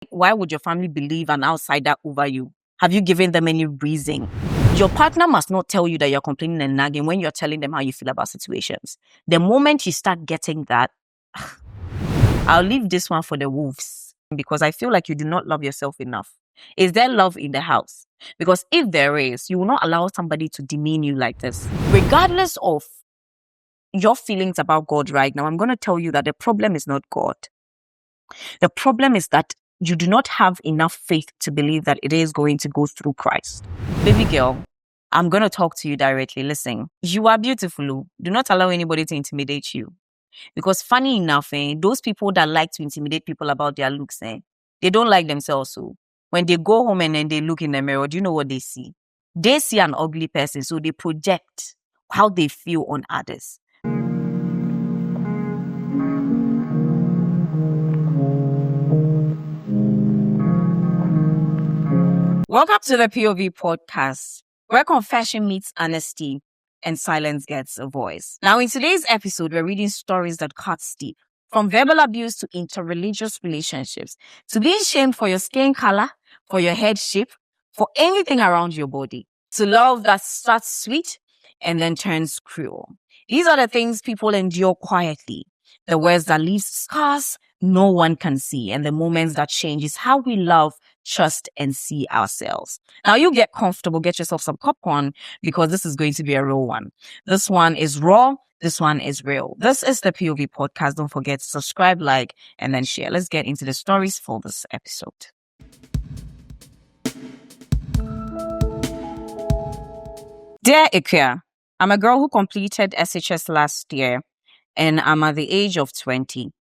Why would your family believe an outsider over you? Have you given them any reason? Your partner must not tell you that you're complaining and nagging when you're telling them how you feel about situations. The moment you start getting that, I'll leave this one for the wolves, because I feel like you do not love yourself enough. Is there love in the house? Because if there is, you will not allow somebody to demean you like this. Regardless of your feelings about God right now, I'm going to tell you that the problem is not God. The problem is that you do not have enough faith to believe that it is going to go through Christ. Baby girl, I'm going to talk to you directly. Listen, you are beautiful. Do not allow anybody to intimidate you. Because funny enough, those people that like to intimidate people about their looks, they don't like themselves. So when they go home and then they look in the mirror, do you know what they see? They see an ugly person, so they project how they feel on others. Welcome to the POV Podcast, where confession meets honesty and silence gets a voice. Now, in today's episode, we're reading stories that cut deep, from verbal abuse to interreligious relationships, to being shamed for your skin color, for your head shape, for anything around your body, to love that starts sweet and then turns cruel. These are the things people endure quietly, the words that leave scars no one can see, and the moments that change is how we love, trust, and see ourselves. Now, you get comfortable, get yourself some popcorn, because this is going to be a real one. This one is raw. This one is real. This is the POV Podcast. Don't forget to subscribe, like, and then share. Let's get into the stories for this episode. Dear Ikea, I'm a girl who completed SHS last year, and I'm at the age of 20.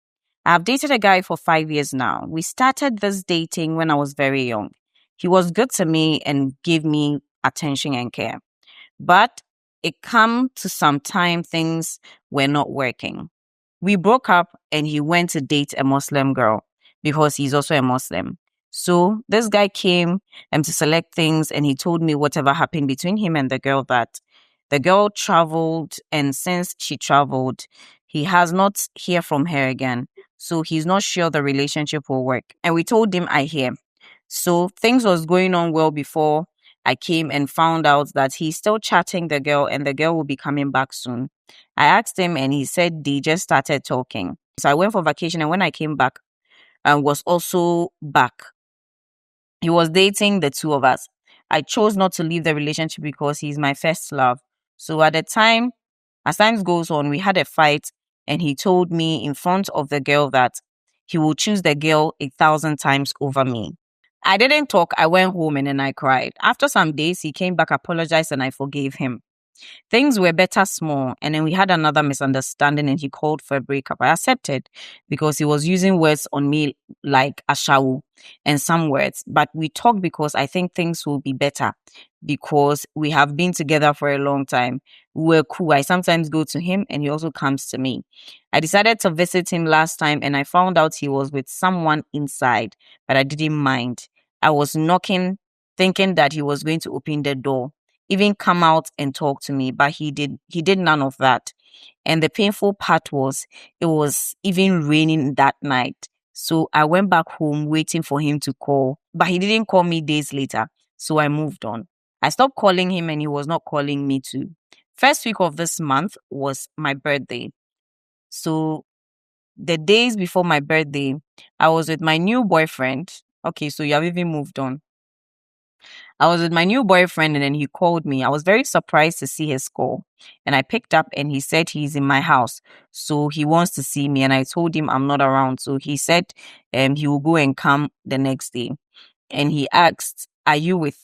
I've dated a guy for 5 years now. We started this dating when I was very young. He was good to me and gave me attention and care. But it came to some time things were not working. We broke up and he went to date a Muslim girl because he's also a Muslim. So this guy came to select things, and he told me whatever happened between him and the girl, that the girl traveled, and since she traveled, he has not heard from her again. So he's not sure the relationship will work. And we told him I hear. So things was going on well before I came and found out that he's still chatting the girl and the girl will be coming back soon. I asked him and he said they just started talking. So I went for vacation, and when I came back, was also back. He was dating the two of us. I chose not to leave the relationship because he's my first love. So at the time, as time goes on, we had a fight, and he told me in front of the girl that he will choose the girl 1,000 times over me. I didn't talk. I went home and then I cried. After some days, he came back, apologized, and I forgave him. Things were better small, and then we had another misunderstanding and he called for a breakup. I accepted because he was using words on me like ashawu and some words, but we talked because I think things will be better because we have been together for a long time. We're cool. I sometimes go to him and he also comes to me. I decided to visit him last time and I found out he was with someone inside, but I didn't mind. I was knocking, thinking that he was going to open the door, even come out and talk to me, but he did none of that. And the painful part was, it was even raining that night. So I went back home waiting for him to call, but he didn't call me days later. So I moved on. I stopped calling him and he was not calling me too. First week of this month was my birthday. So the days before my birthday, I was with my new boyfriend. Okay, so you have even moved on. I was with my new boyfriend and then he called me. I was very surprised to see his call. And I picked up and he said he's in my house. So he wants to see me. And I told him I'm not around. So he said he will go and come the next day. And he asked, are you with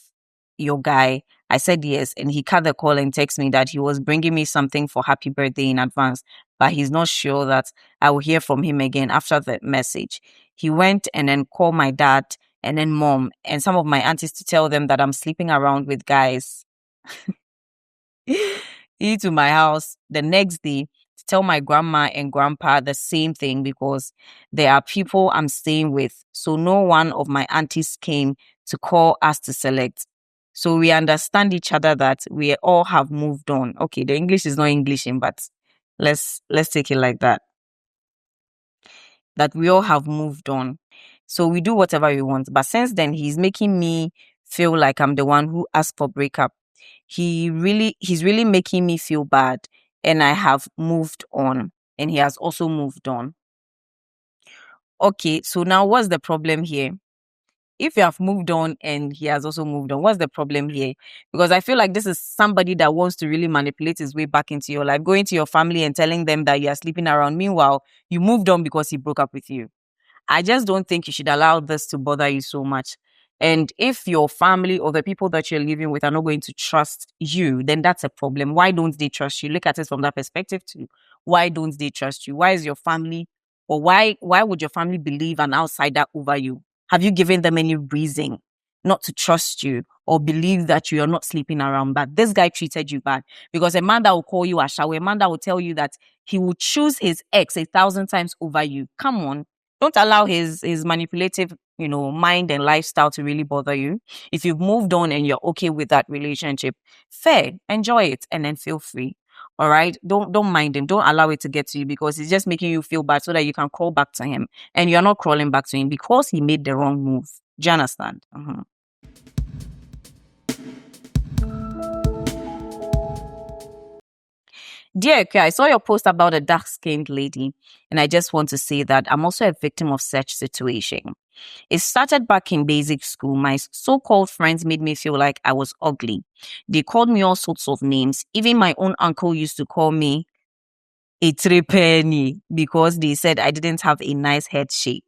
your guy? I said yes. And he cut the call and texted me that he was bringing me something for happy birthday in advance. But he's not sure that I will hear from him again after the message. He went and then called my dad and then mom and some of my aunties to tell them that I'm sleeping around with guys. He to my house the next day to tell my grandma and grandpa the same thing because there are people I'm staying with. So no one of my aunties came to call us to select. So we understand each other that we all have moved on. Okay, the English is not Englishing, but let's take it like that. That we all have moved on. So we do whatever we want. But since then, he's making me feel like I'm the one who asked for breakup. He's really making me feel bad. And I have moved on. And he has also moved on. Okay, so now what's the problem here? If you have moved on and he has also moved on, what's the problem here? Because I feel like this is somebody that wants to really manipulate his way back into your life, going to your family and telling them that you are sleeping around. Meanwhile, you moved on because he broke up with you. I just don't think you should allow this to bother you so much. And if your family or the people that you're living with are not going to trust you, then that's a problem. Why don't they trust you? Look at it from that perspective too. Why don't they trust you? Why is your family, or why would your family believe an outsider over you? Have you given them any reason not to trust you or believe that you are not sleeping around bad? This guy treated you bad, because a man that will call you a shower, a man that will tell you that he will choose his ex 1,000 times over you. Come on. Don't allow his manipulative, mind and lifestyle to really bother you. If you've moved on and you're okay with that relationship, fair, enjoy it, and then feel free. All right. Don't mind him. Don't allow it to get to you, because it's just making you feel bad so that you can crawl back to him. And you're not crawling back to him because he made the wrong move. Do you understand? Dear Ike, I saw your post about a dark-skinned lady, and I just want to say that I'm also a victim of such situation. It started back in basic school. My so-called friends made me feel like I was ugly. They called me all sorts of names. Even my own uncle used to call me a tripenny because they said I didn't have a nice head shape.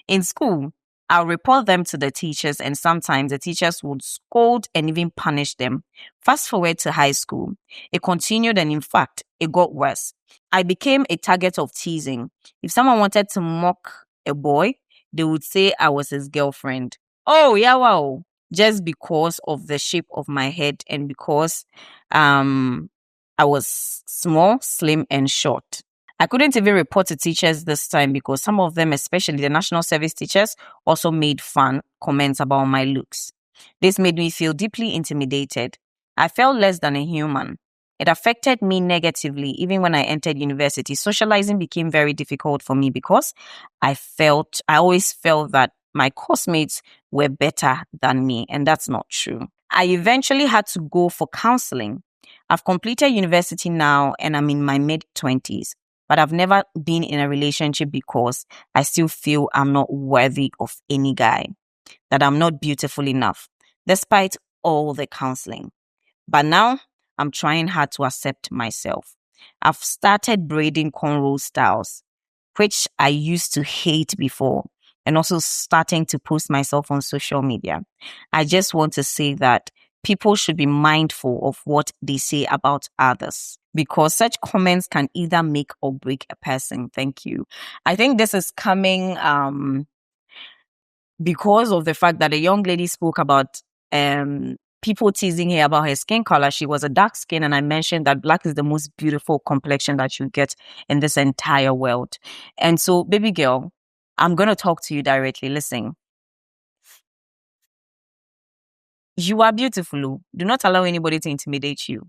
In school, I'll report them to the teachers, and sometimes the teachers would scold and even punish them. Fast forward to high school. It continued, and in fact, it got worse. I became a target of teasing. If someone wanted to mock a boy, they would say I was his girlfriend. Oh, yeah, wow. Just because of the shape of my head and because I was small, slim, and short. I couldn't even report to teachers this time because some of them, especially the national service teachers, also made fun comments about my looks. This made me feel deeply intimidated. I felt less than a human. It affected me negatively even when I entered university. Socializing became very difficult for me because I always felt that my classmates were better than me, and that's not true. I eventually had to go for counseling. I've completed university now and I'm in my mid-20s. But I've never been in a relationship because I still feel I'm not worthy of any guy, that I'm not beautiful enough, despite all the counseling. But now I'm trying hard to accept myself. I've started braiding cornrow styles, which I used to hate before, and also starting to post myself on social media. I just want to say that people should be mindful of what they say about others, because such comments can either make or break a person. Thank you. I think this is coming because of the fact that a young lady spoke about people teasing her about her skin color. She was a dark skin, and I mentioned that black is the most beautiful complexion that you get in this entire world. And so, baby girl, I'm going to talk to you directly. Listen. You are beautiful. Do not allow anybody to intimidate you.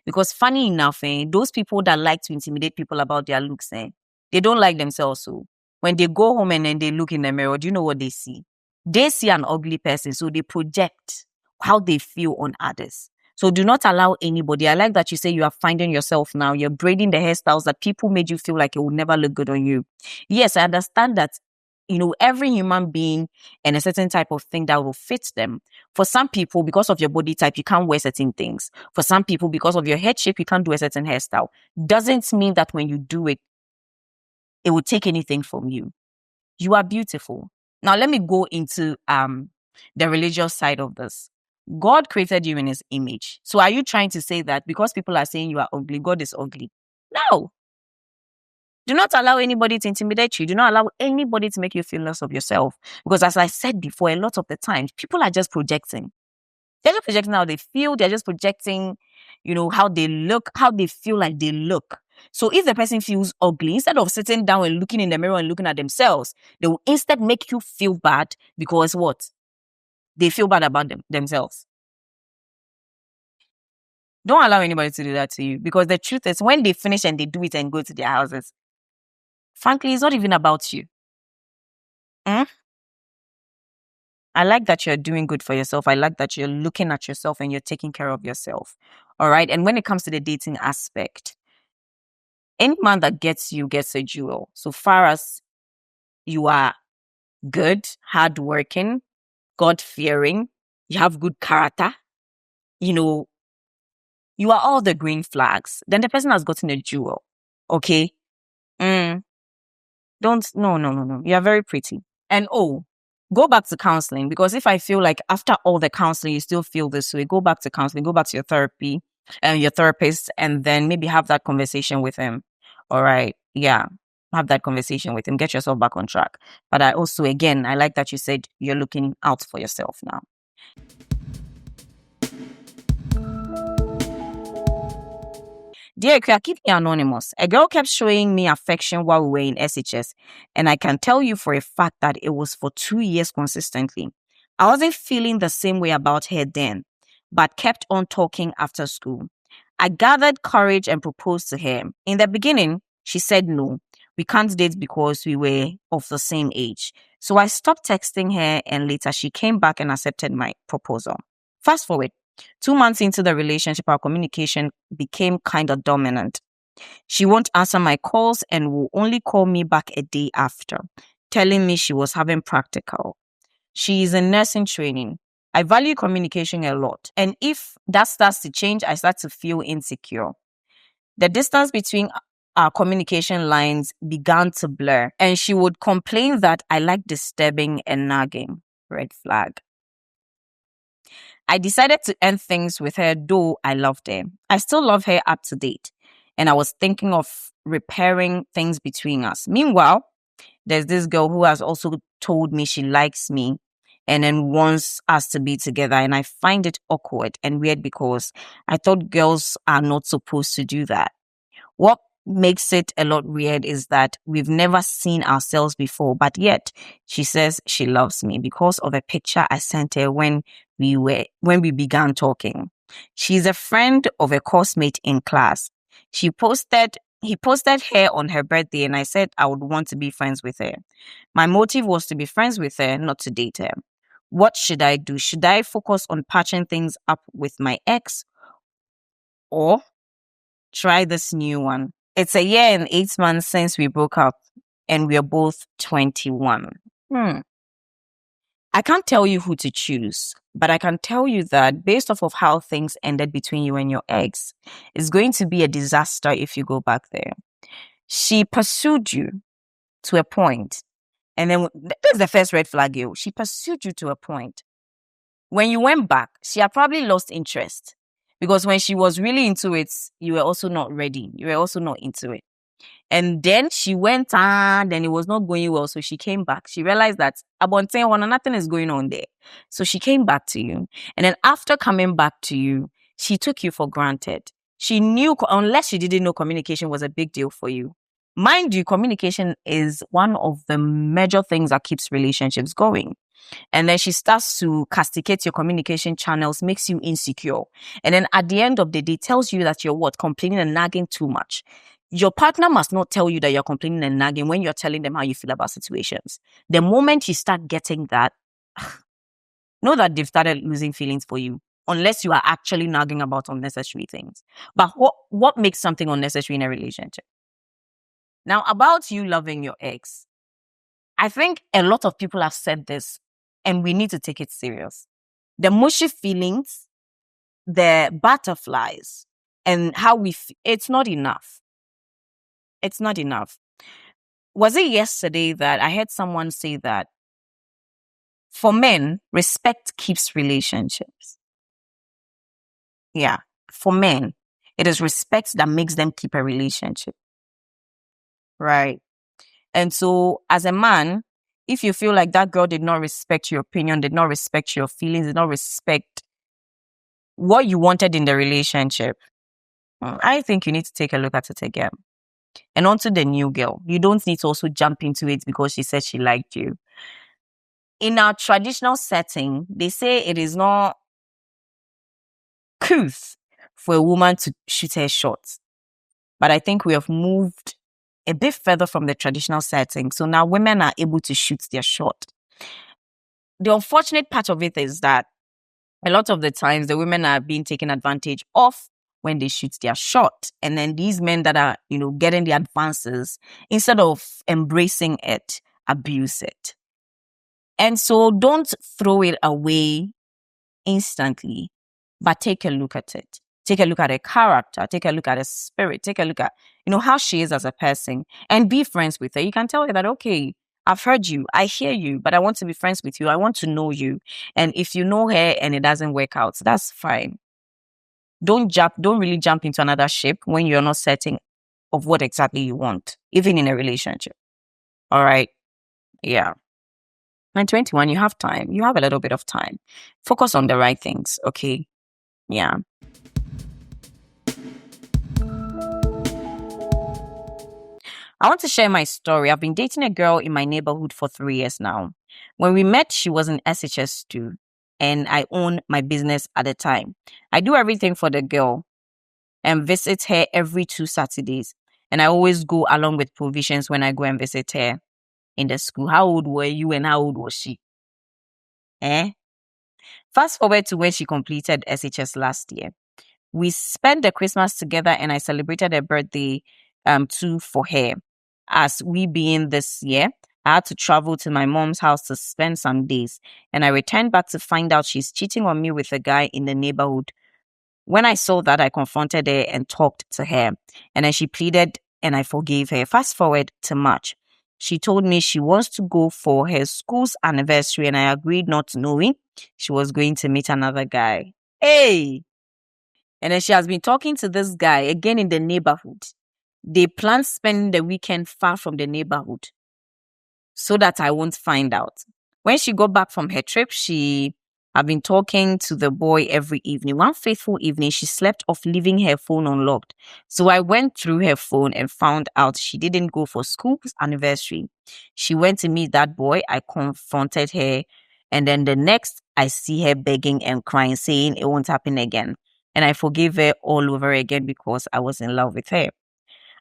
Because funny enough, those people that like to intimidate people about their looks, they don't like themselves. So when they go home and then they look in the mirror, do you know what they see? They see an ugly person, so they project how they feel on others. So do not allow anybody. I like that you say you are finding yourself now. You're braiding the hairstyles that people made you feel like it would never look good on you. Yes, I understand that, every human being and a certain type of thing that will fit them. For some people, because of your body type, you can't wear certain things. For some people, because of your head shape, you can't do a certain hairstyle. Doesn't mean that when you do it, it will take anything from you. You are beautiful. Now, let me go into the religious side of this. God created you in his image. So are you trying to say that because people are saying you are ugly, God is ugly? No. Do not allow anybody to intimidate you. Do not allow anybody to make you feel less of yourself. Because as I said before, a lot of the times, people are just projecting. They're just projecting how they feel. They're just projecting, how they look, how they feel like they look. So if the person feels ugly, instead of sitting down and looking in the mirror and looking at themselves, they will instead make you feel bad because what? They feel bad about themselves. Don't allow anybody to do that to you, because the truth is when they finish and they do it and go to their houses, frankly, it's not even about you. I like that you're doing good for yourself. I like that you're looking at yourself and you're taking care of yourself. All right. And when it comes to the dating aspect, any man that gets you gets a jewel. So far as you are good, hardworking, God-fearing, you have good character, you are all the green flags, then the person has gotten a jewel. Okay? No. You are very pretty. And go back to counseling, because if I feel like after all the counseling, you still feel this way, go back to counseling, go back to your therapy and your therapist, and then maybe have that conversation with him. All right. Yeah. Have that conversation with him. Get yourself back on track. But I also, again, I like that you said you're looking out for yourself now. Dear Ikea, keep me anonymous. A girl kept showing me affection while we were in SHS, and I can tell you for a fact that it was for 2 years consistently. I wasn't feeling the same way about her then, but kept on talking after school. I gathered courage and proposed to her. In the beginning, she said no. We can't date because we were of the same age. So I stopped texting her, and later she came back and accepted my proposal. Fast forward. 2 months into the relationship, our communication became kind of dominant. She won't answer my calls and will only call me back a day after, telling me she was having practical. She is in nursing training. I value communication a lot. And if that starts to change, I start to feel insecure. The distance between our communication lines began to blur, and she would complain that I like disturbing and nagging. Red flag. I decided to end things with her, though I loved her. I still love her up to date, and I was thinking of repairing things between us. Meanwhile, there's this girl who has also told me she likes me and then wants us to be together, and I find it awkward and weird because I thought girls are not supposed to do that. What makes it a lot weird is that we've never seen ourselves before, but yet she says she loves me because of a picture I sent her when we began talking. She's a friend of a coursemate in class. He posted her on her birthday, and I said I would want to be friends with her. My motive was to be friends with her, not to date her. What should I do? Should I focus on patching things up with my ex, or try this new one? It's a year and 8 months since we broke up, and we're both 21. I can't tell you who to choose, but I can tell you that based off of how things ended between you and your ex, it's going to be a disaster if you go back there. She pursued you to a point, and then that's the first red flag. She pursued you to a point. When you went back, she had probably lost interest, because when she was really into it, you were also not ready. You were also not into it. And then she went and it was not going well. So she came back. She realized that nothing is going on there. So she came back to you. And then after coming back to you, she took you for granted. She knew, unless she didn't know communication was a big deal for you. Mind you, communication is one of the major things that keeps relationships going. And then she starts to castigate your communication channels, makes you insecure. And then at the end of the day, tells you that you're complaining and nagging too much. Your partner must not tell you that you're complaining and nagging when you're telling them how you feel about situations. The moment you start getting that, know that they've started losing feelings for you, unless you are actually nagging about unnecessary things. But what makes something unnecessary in a relationship? Now, about you loving your ex, I think a lot of people have said this, and we need to take it serious. The mushy feelings, the butterflies, and how it's not enough. It's not enough. Was it yesterday that I heard someone say that for men, respect keeps relationships? Yeah. For men, it is respect that makes them keep a relationship. Right. And so as a man, if you feel like that girl did not respect your opinion, did not respect your feelings, did not respect what you wanted in the relationship, I think you need to take a look at it again. And on to the new girl. You don't need to also jump into it because she said she liked you. In our traditional setting, they say it is not couth for a woman to shoot her shot. But I think we have moved a bit further from the traditional setting. So now women are able to shoot their shot. the unfortunate part of it is that a lot of the times the women are being taken advantage of when they shoot their shot. And then these men that are, getting the advances, instead of embracing it, abuse it. And so don't throw it away instantly, but take a look at it. Take a look at her character. Take a look at her spirit. Take a look at, how she is as a person, and be friends with her. You can tell her that, okay, I've heard you. I hear you, but I want to be friends with you. I want to know you. And if you know her and it doesn't work out, that's fine. Don't really jump into another ship when you're not certain of what exactly you want, even in a relationship. All right. Yeah. And 21, you have time. You have a little bit of time. Focus on the right things. Okay. Yeah. I want to share my story. I've been dating a girl in my neighborhood for 3 years now. When we met, she was in SHS2, and I owned my business at the time. I do everything for the girl and visit her every 2 Saturdays. And I always go along with provisions when I go and visit her in the school. How old were you and how old was she? Fast forward to when she completed SHS last year. We spent the Christmas together and I celebrated her birthday too for her. As we being this year, I had to travel to my mom's house to spend some days, and I returned back to find out she's cheating on me with a guy in the neighborhood. When I saw that, I confronted her and talked to her, and then she pleaded and I forgave her. Fast forward to March. She told me she wants to go for her school's anniversary, and I agreed, not knowing she was going to meet another guy. Hey! And then she has been talking to this guy again in the neighborhood. They plan spending the weekend far from the neighborhood so that I won't find out. When she got back from her trip, she had been talking to the boy every evening. One faithful evening, she slept off, leaving her phone unlocked. So I went through her phone and found out she didn't go for school's anniversary. She went to meet that boy. I confronted her. And then the next, I see her begging and crying, saying it won't happen again. And I forgave her all over again because I was in love with her.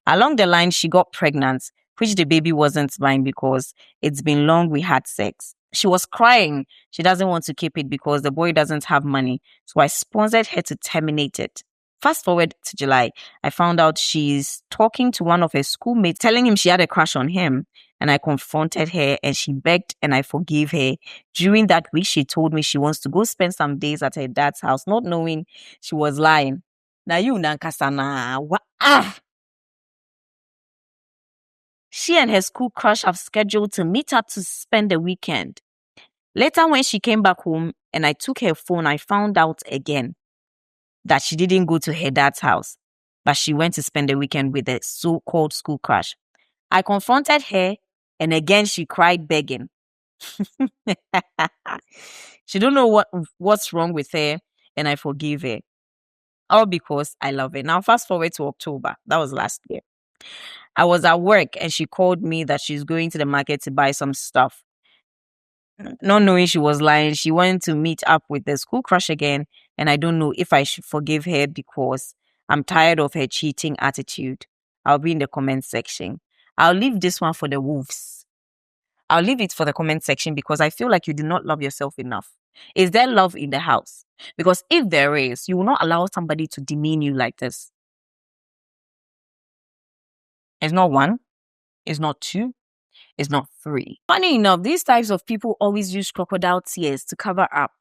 Along the line, she got pregnant, which the baby wasn't mine because it's been long we had sex. She was crying. She doesn't want to keep it because the boy doesn't have money. So I sponsored her to terminate it. Fast forward to July, I found out she's talking to one of her schoolmates, telling him she had a crush on him. And I confronted her and she begged and I forgave her. During that week, she told me she wants to go spend some days at her dad's house, not knowing she was lying. Now you nankasana. She and her school crush have scheduled to meet up to spend the weekend. Later, when she came back home and I took her phone, I found out again that she didn't go to her dad's house, but she went to spend the weekend with the so-called school crush. I confronted her and again she cried begging. She don't know what's wrong with her and I forgive her. All because I love her. Now fast forward to October. That was last year. I was at work and she called me that she's going to the market to buy some stuff. Not knowing she was lying, she went to meet up with the school crush again, and I don't know if I should forgive her because I'm tired of her cheating attitude. I'll be in the comment section. I'll leave this one for the wolves. I'll leave it for the comment section because I feel like you do not love yourself enough. Is there love in the house? Because if there is, you will not allow somebody to demean you like this. It's not 1. It's not 2. It's not 3. Funny enough, these types of people always use crocodile tears to cover up.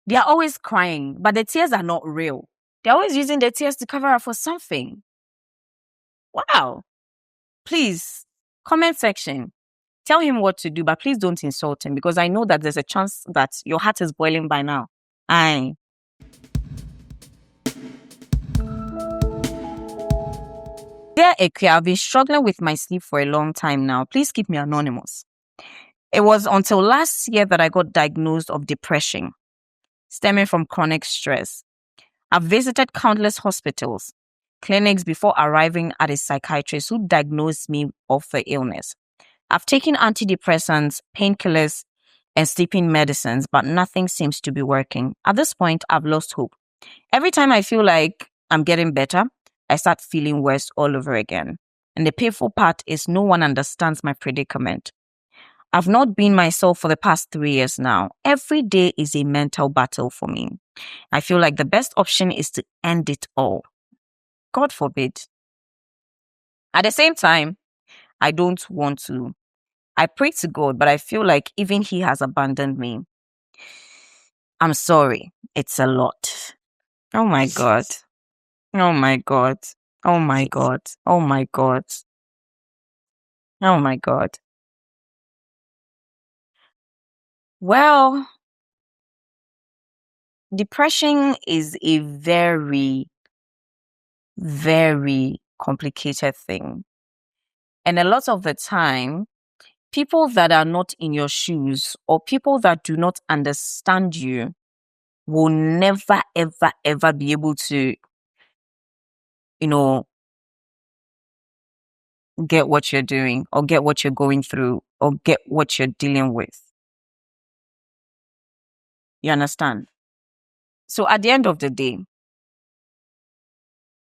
They are always crying, but the tears are not real. They're always using their tears to cover up for something. Wow. Please, comment section. Tell him what to do, but please don't insult him because I know that there's a chance that your heart is boiling by now. Aye. Dear Eke, I've been struggling with my sleep for a long time now. Please keep me anonymous. It was until last year that I got diagnosed of depression, stemming from chronic stress. I've visited countless hospitals, clinics before arriving at a psychiatrist who diagnosed me of the illness. I've taken antidepressants, painkillers, and sleeping medicines, but nothing seems to be working. At this point, I've lost hope. Every time I feel like I'm getting better, I start feeling worse all over again. And the painful part is no one understands my predicament. I've not been myself for the past 3 years now. Every day is a mental battle for me. I feel like the best option is to end it all. God forbid. At the same time, I don't want to. I pray to God, but I feel like even He has abandoned me. I'm sorry. It's a lot. Oh my God. Oh my God. Oh my God. Oh my God. Oh my God. Well, depression is a very, very complicated thing. And a lot of the time, people that are not in your shoes or people that do not understand you will never, ever, ever be able to, get what you're doing or get what you're going through or get what you're dealing with. You understand? So at the end of the day,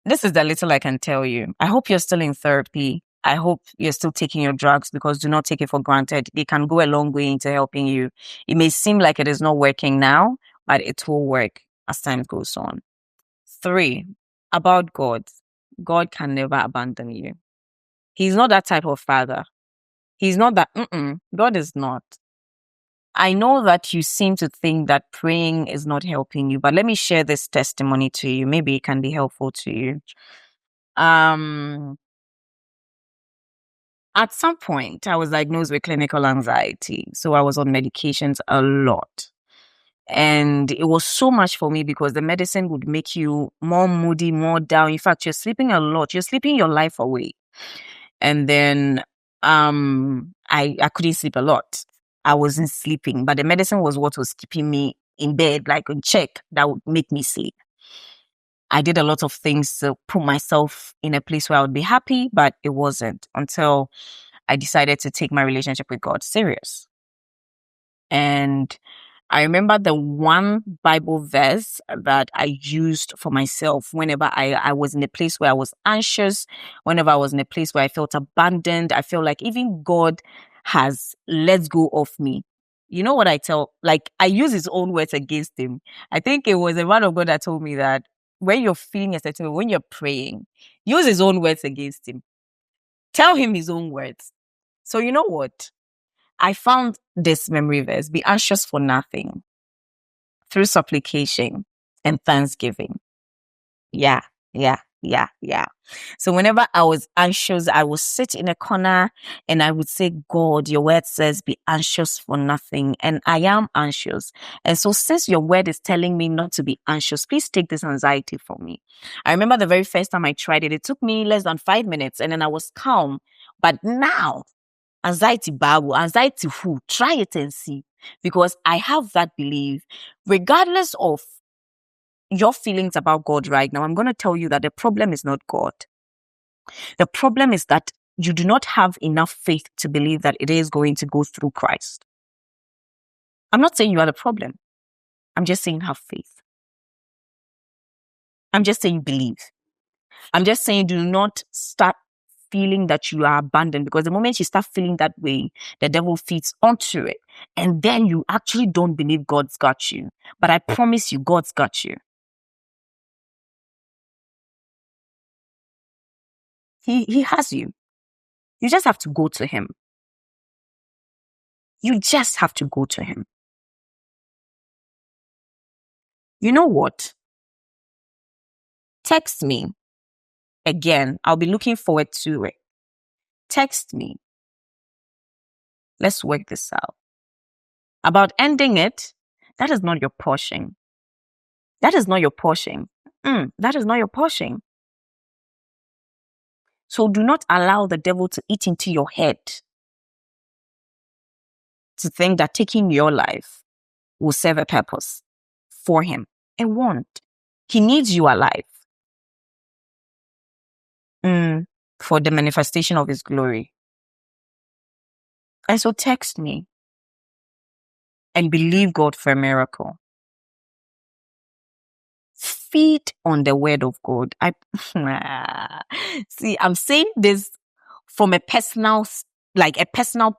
this is the little I can tell you. I hope you're still in therapy. I hope you're still taking your drugs, because do not take it for granted. They can go a long way into helping you. It may seem like it is not working now, but it will work as time goes on. 3, about God. God can never abandon you. He's not that type of father. He's not that. God is not. I know that you seem to think that praying is not helping you, but let me share this testimony to you. Maybe it can be helpful to you. At some point, I was diagnosed with clinical anxiety. So I was on medications a lot. And it was so much for me because the medicine would make you more moody, more down. In fact, you're sleeping a lot. You're sleeping your life away. And then I couldn't sleep a lot. I wasn't sleeping, but the medicine was what was keeping me in bed, like on check, that would make me sleep. I did a lot of things to put myself in a place where I would be happy, but it wasn't until I decided to take my relationship with God serious. And I remember the one Bible verse that I used for myself whenever I was in a place where I was anxious, whenever I was in a place where I felt abandoned. I felt like even God has let go of me. You know what I I use his own words against him. I think it was a man of God that told me that when you're feeling a certain way, when you're praying, use his own words against him. Tell him his own words. So you know what? I found this memory verse: be anxious for nothing, through supplication and thanksgiving. Yeah. So whenever I was anxious, I would sit in a corner and I would say, God, your word says be anxious for nothing. And I am anxious. And so since your word is telling me not to be anxious, please take this anxiety from me. I remember the very first time I tried it, it took me less than 5 minutes and then I was calm. But now, anxiety babu, anxiety who? Try it and see. Because I have that belief, regardless of your feelings about God right now, I'm going to tell you that the problem is not God. The problem is that you do not have enough faith to believe that it is going to go through Christ. I'm not saying you are the problem. I'm just saying have faith. I'm just saying believe. I'm just saying do not start feeling that you are abandoned, because the moment you start feeling that way, the devil feeds onto it. And then you actually don't believe God's got you. But I promise you, God's got you. He has you. You just have to go to him. You just have to go to him. You know what? Text me. Again, I'll be looking forward to it. Text me. Let's work this out. About ending it, that is not your portion. That is not your portion. That is not your portion. So do not allow the devil to eat into your head to think that taking your life will serve a purpose for him. It won't. He needs you alive for the manifestation of his glory. And so text me and believe God for a miracle. Feed on the word of God. See, I'm saying this from a personal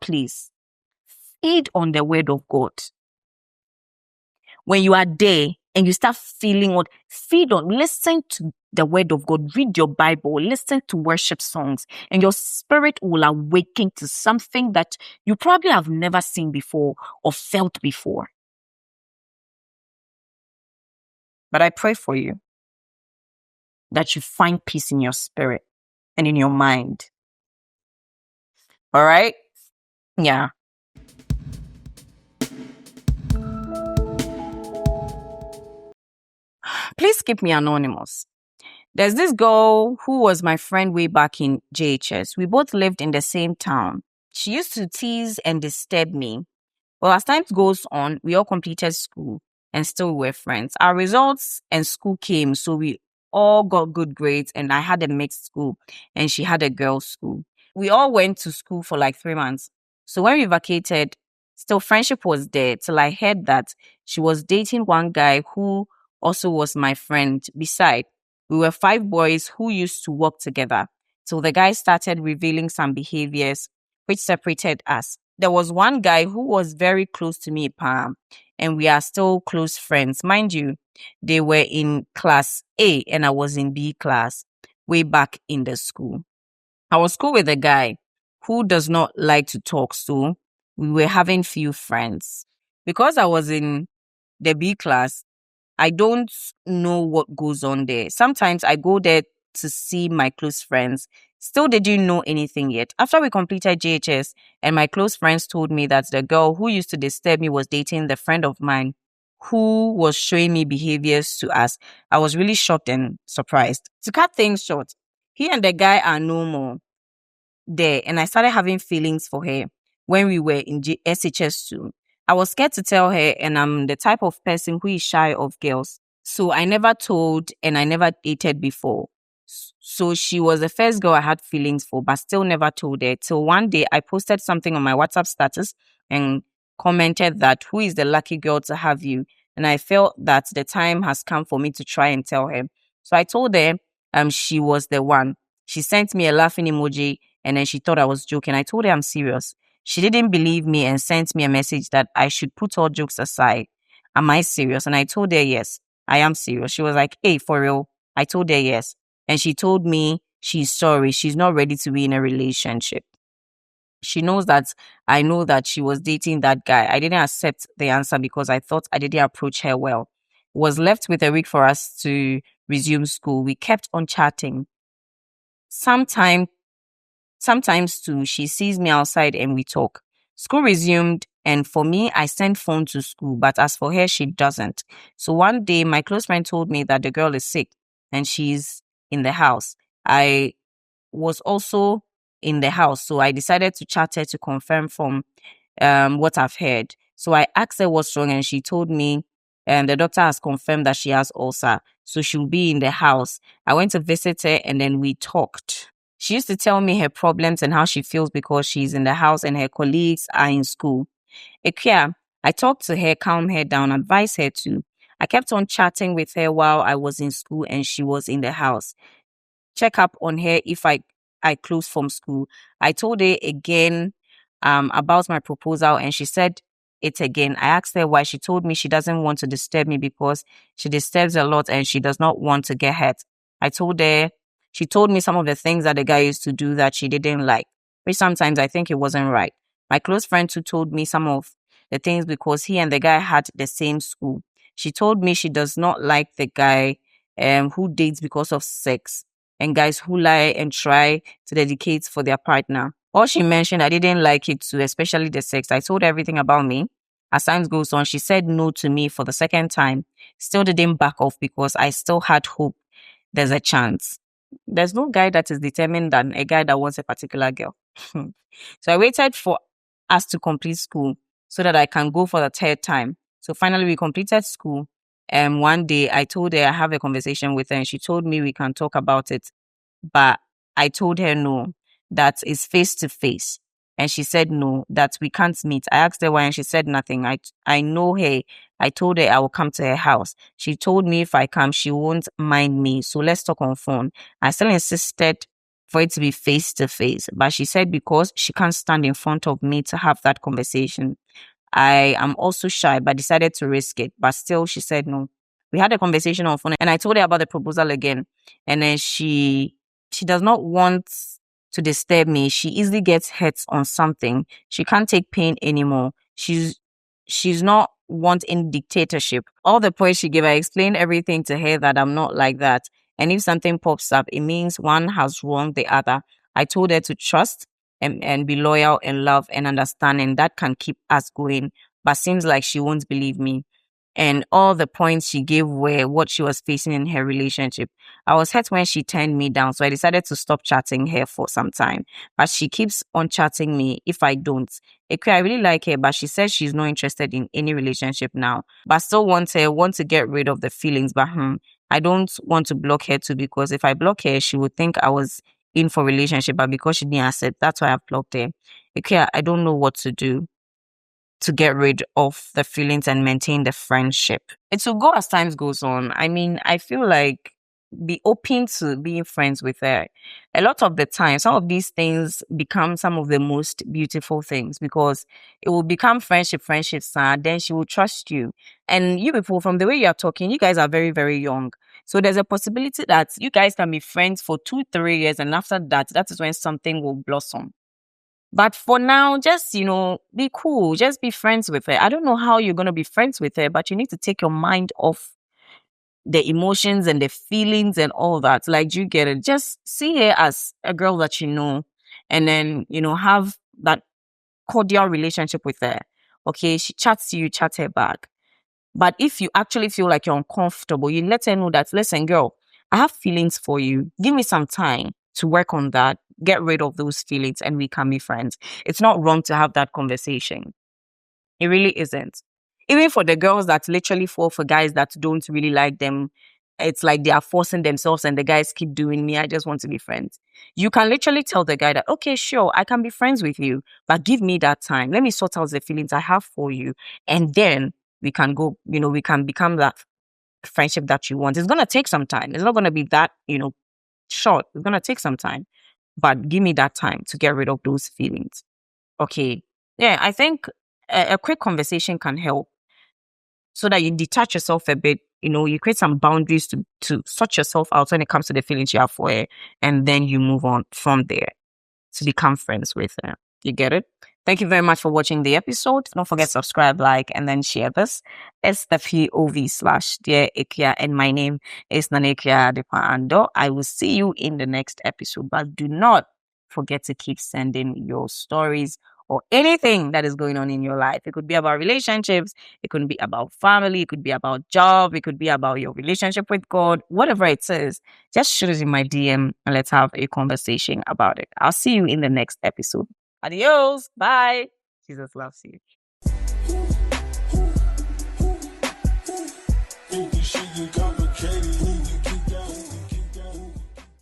place. feed on the word of God. When you are there and you start feeling what, feed on, listen to the word of God, read your Bible, listen to worship songs, and your spirit will awaken to something that you probably have never seen before or felt before. But I pray for you that you find peace in your spirit and in your mind. All right? Yeah. Please keep me anonymous. There's this girl who was my friend way back in JHS. We both lived in the same town. She used to tease and disturb me. Well, as time goes on, we all completed school and still were friends. Our results and school came, so we all got good grades, and I had a mixed school and she had a girls' school. We all went to school for like 3 months. So when we vacated, still friendship was there till I heard that she was dating one guy who also was my friend. Beside, we were 5 boys who used to work together till the guy started revealing some behaviors which separated us. There was one guy who was very close to me, Pam, and we are still close friends. Mind you, they were in class A and I was in B class way back in the school. I was cool with a guy who does not like to talk, so we were having few friends. Because I was in the B class, I don't know what goes on there. Sometimes I go there to see my close friends. Still, they didn't know anything yet. After we completed JHS and my close friends told me that the girl who used to disturb me was dating the friend of mine who was showing me behaviors to us, I was really shocked and surprised. To cut things short, he and the guy are no more there, and I started having feelings for her when we were in SHS2. I was scared to tell her, and I'm the type of person who is shy of girls. So I never told, and I never dated before. So she was the first girl I had feelings for, but still never told her. Till one day I posted something on my WhatsApp status and commented that, who is the lucky girl to have you? And I felt that the time has come for me to try and tell her. So I told her she was the one. She sent me a laughing emoji, and then she thought I was joking. I told her I'm serious. She didn't believe me and sent me a message that I should put all jokes aside. Am I serious? And I told her yes, I am serious. She was like, hey, for real? I told her yes. And she told me she's sorry. She's not ready to be in a relationship. She knows that I know that she was dating that guy. I didn't accept the answer because I thought I didn't approach her well. Was left with a week for us to resume school. We kept on chatting. Sometimes too, she sees me outside and we talk. School resumed, and for me, I send phone to school, but as for her, she doesn't. So one day, my close friend told me that the girl is sick and she's in the house. I was also in the house, so I decided to chat her to confirm from what I've heard. So I asked her what's wrong, and she told me the doctor has confirmed that she has ulcer, so she'll be in the house. I went to visit her, and then we talked. She used to tell me her problems and how she feels because she's in the house and her colleagues are in school. Ikea, I talked to her, calmed her down, advised her to. I kept on chatting with her while I was in school and she was in the house. Check up on her if I closed from school. I told her again about my proposal, and she said it again. I asked her why. She told me she doesn't want to disturb me because she disturbs a lot and she does not want to get hurt. She told me some of the things that the guy used to do that she didn't like, which sometimes I think it wasn't right. My close friend too told me some of the things because he and the guy had the same school. She told me she does not like the guy who dates because of sex and guys who lie and try to dedicate for their partner. All she mentioned, I didn't like it too, especially the sex. I told her everything about me. As time goes on, she said no to me for the second time. Still didn't back off because I still had hope there's a chance. There's no guy that is determined than a guy that wants a particular girl. So I waited for us to complete school so that I can go for the third time. So finally we completed school. And one day I told her I have a conversation with her and she told me we can talk about it. But I told her no, that is face to face. And she said no, that we can't meet. I asked her why and she said nothing. I know her. I told her I will come to her house. She told me if I come, she won't mind me. So let's talk on phone. I still insisted for it to be face to face. But she said because she can't stand in front of me to have that conversation. I am also shy, but decided to risk it. But still, she said no. We had a conversation on phone, and I told her about the proposal again. And then she does not want to disturb me. She easily gets hurt on something. She can't take pain anymore. She's not want any dictatorship. All the points she gave, I explained everything to her that I'm not like that. And if something pops up, it means one has wronged the other. I told her to trust and be loyal and love and understanding. That can keep us going. But seems like she won't believe me. And all the points she gave were what she was facing in her relationship. I was hurt when she turned me down, so I decided to stop chatting her for some time. But she keeps on chatting me if I don't. I really like her, but she says she's not interested in any relationship now. But still want to get rid of the feelings. But I don't want to block her too, because if I block her, she would think I was in for a relationship. But because she didn't accept, that's why I've blocked her. I don't know what to do to get rid of the feelings and maintain the friendship. It will go as time goes on. I mean, I feel like be open to being friends with her. A lot of the time, some of these things become some of the most beautiful things, because it will become friendship, then she will trust you. And you people, from the way you are talking, you guys are very, very young. So there's a possibility that you guys can be friends for 2-3 years, and after that, that is when something will blossom. But for now, just, be cool. Just be friends with her. I don't know how you're going to be friends with her, but you need to take your mind off the emotions and the feelings and all that. Like, do you get it? Just see her as a girl that you know, and then, have that cordial relationship with her. Okay, she chats to you, chat her back. But if you actually feel like you're uncomfortable, you let her know that, listen, girl, I have feelings for you. Give me some time to work on that, get rid of those feelings, and we can be friends. It's not wrong to have that conversation. It really isn't. Even for the girls that literally fall for guys that don't really like them, it's like they are forcing themselves and the guys keep doing me. I just want to be friends. You can literally tell the guy that, okay, sure, I can be friends with you, but give me that time. Let me sort out the feelings I have for you. And then we can go, we can become that friendship that you want. It's going to take some time. It's not going to be that, short. It's going to take some time, but give me that time to get rid of those feelings. Okay. Yeah, I think a quick conversation can help, so that you detach yourself a bit. You create some boundaries to sort yourself out when it comes to the feelings you have for her, and then you move on from there to become friends with her. You get it? Thank you very much for watching the episode. Don't forget to subscribe, like, and then share this. It's the POV/Dear Ikea, and my name is Nanekia Adepaando. I will see you in the next episode, but do not forget to keep sending your stories or anything that is going on in your life. It could be about relationships, it could be about family, it could be about job, it could be about your relationship with God, whatever it is. Just shoot it in my DM and let's have a conversation about it. I'll see you in the next episode. Adios. Bye. Jesus loves you.